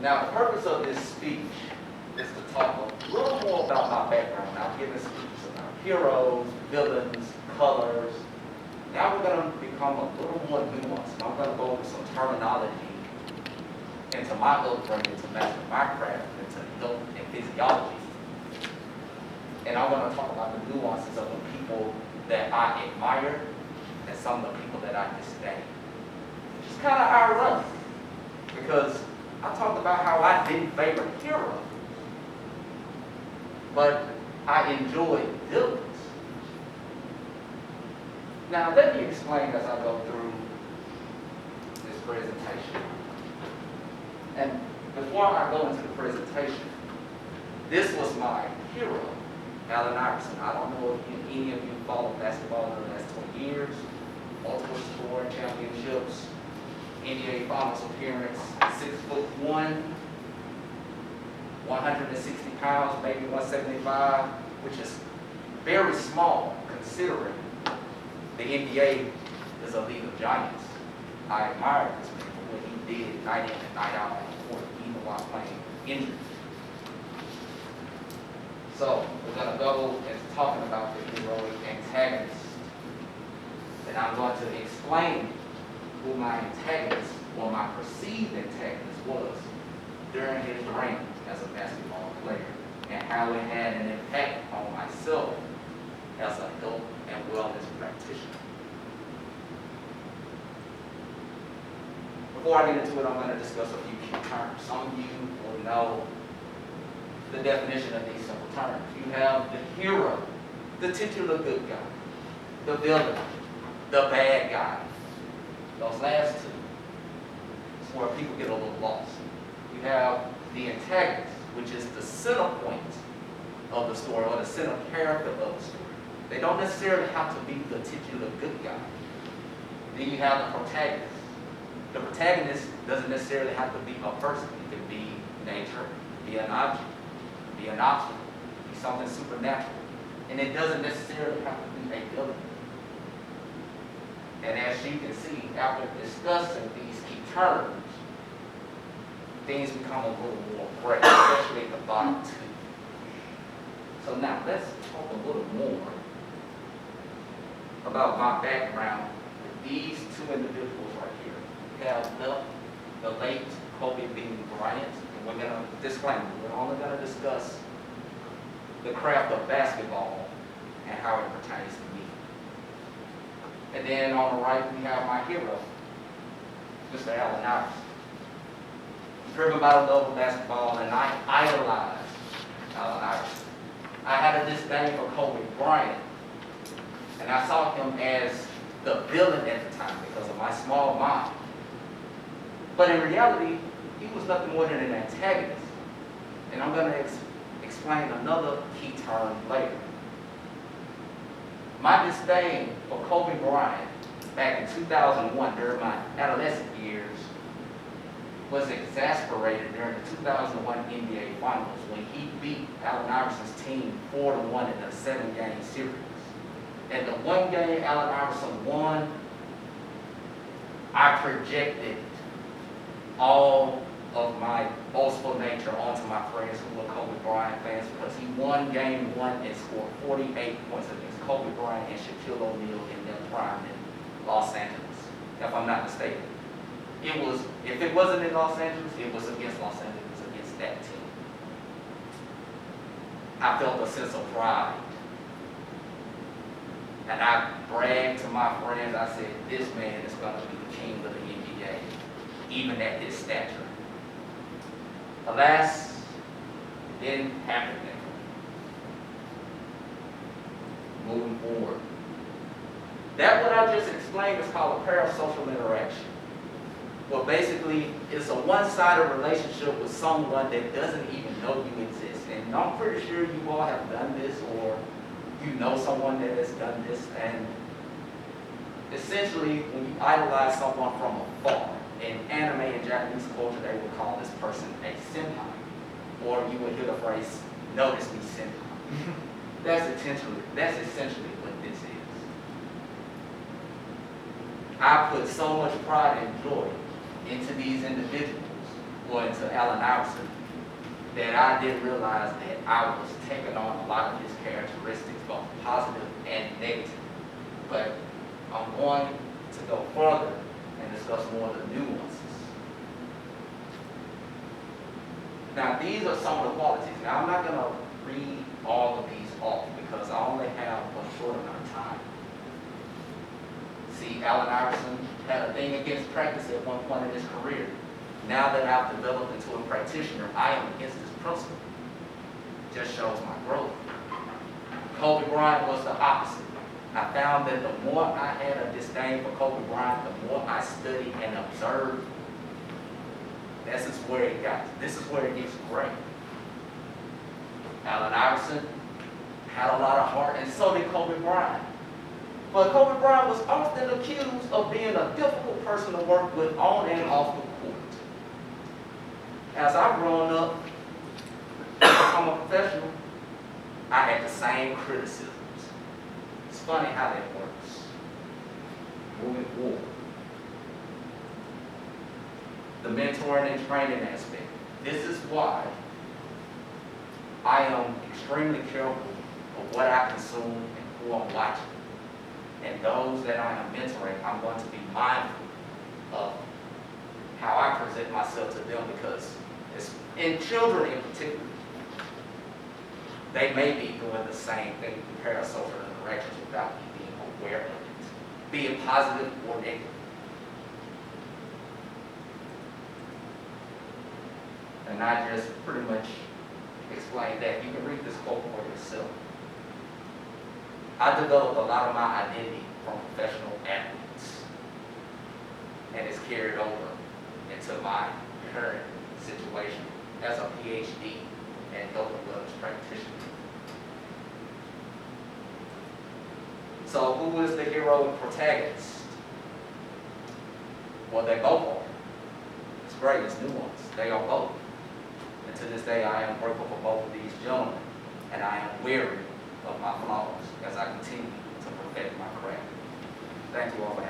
Now, the purpose of this speech is to talk a little more about my background. I've given speeches about heroes, villains, colors. Now we're going to become a little more nuanced. I'm going to go over some terminology into my upbringing, to master my craft, into health and physiology. And I want to talk about the nuances of the people that I admire and some of the people that I disdain. Which is kind of ironic, because I talked about how I didn't favor heroes, but I enjoyed villains. Now, let me explain as I go through this presentation. And before I go into the presentation, this was my hero, Allen Iverson. I don't know if any of you followed basketball in the last 20 years, multiple scoring championships, NBA Finals appearance, 6'1", 160 pounds, maybe 175, which is very small considering the NBA is a league of giants. I admire this man for what he did night in and night out on the court, even while playing injured. So we're going to go into talking about the heroic antagonist. And I'm going to explain who my antagonist, or my perceived antagonist, was during his reign as a basketball player, and how it had an impact on myself as a health and wellness practitioner. Before I get into it, I'm going to discuss a few key terms. Some of you will know the definition of these simple terms. You have the hero, the titular good guy, the villain, the bad guy. Those last two is where people get a little lost. You have the antagonist, which is the center point of the story, or the center character of the story. They don't necessarily have to be the titular good guy. Then you have the protagonist. The protagonist doesn't necessarily have to be a person. It could be nature, be an object, be an obstacle, be something supernatural. And it doesn't necessarily have to be a villain. And as you can see, after discussing these key terms, things become a little more gray, especially at the bottom two. So now let's talk a little more about my background with these two individuals right here. We have the late Kobe Bryant, and we're going to disclaim, we're only going to discuss the craft of basketball and how it pertains to me. And then on the right, we have my hero, Mr. Allen Iverson. Driven by the love of basketball, and I idolized Allen Iverson. I had a disdain for Kobe Bryant, and I saw him as the villain at the time because of my small mind. But in reality, he was nothing more than an antagonist. And I'm going to explain another key term later. My disdain for Kobe Bryant back in 2001 during my adolescent years was exasperated during the 2001 NBA Finals when he beat Allen Iverson's team 4-1 in a 7-game series. And the one game Allen Iverson won, I projected all of my boastful nature onto my friends who were Kobe Bryant fans because he won game 1 and scored 48 points against Kobe Bryant and Shaquille O'Neal in their prime in Los Angeles, if I'm not mistaken. It was, if it wasn't in Los Angeles, it was against Los Angeles, against that team. I felt a sense of pride. And I bragged to my friends, I said, this man is going to be the king of the NBA, even at his stature. Alas, it didn't happen that way. Moving forward. That what I just explained is called a parasocial interaction. Well, basically, it's a one-sided relationship with someone that doesn't even know you exist. And I'm pretty sure you all have done this, or you know someone that has done this. And essentially, when you idolize someone from afar, in anime and Japanese culture, they would call this person a senpai. Or you would hear the phrase, notice me senpai. That's essentially what this is. I put so much pride and joy into these individuals or into Allen Iverson, that I didn't realize that I was taking on a lot of his characteristics, both positive and negative. But I'm going to go further and discuss more of the nuances. Now, these are some of the qualities. Now, I'm not going to read all of these off because I only have a short amount of time. See, Allen Iverson had a thing against practice at one point in his career. Now that I've developed into a practitioner, I am against this principle. Just shows my growth. Kobe Bryant was the opposite. I found that the more I had a disdain for Kobe Bryant, the more I studied and observed. This is where it gets great. Allen Iverson had a lot of heart, and so did Kobe Bryant. But Kobe Bryant was often accused of being a difficult person to work with on and off the court. As I've grown up, become a professional, I had the same criticisms. It's funny how that works. Moving forward. The mentoring and training aspect. This is why I am extremely careful of what I consume and who I'm watching. And those that I am mentoring, I'm going to be mindful of how I present myself to them, because it's, in children in particular, they may be doing the same thing in parasocial interactions without me being aware of it, be it positive or negative. And I just pretty much explained that. You can read this quote for yourself. I developed a lot of my identity from professional athletes, and it's carried over into my current situation as a PhD and health and wellness practitioner. So who is the heroic protagonist? Well, they both are. It's great, it's nuanced. They are both. And to this day, I am grateful for both of these gentlemen, and I am wary of my flaws as I continue to perfect my craft. Thank you all for having me.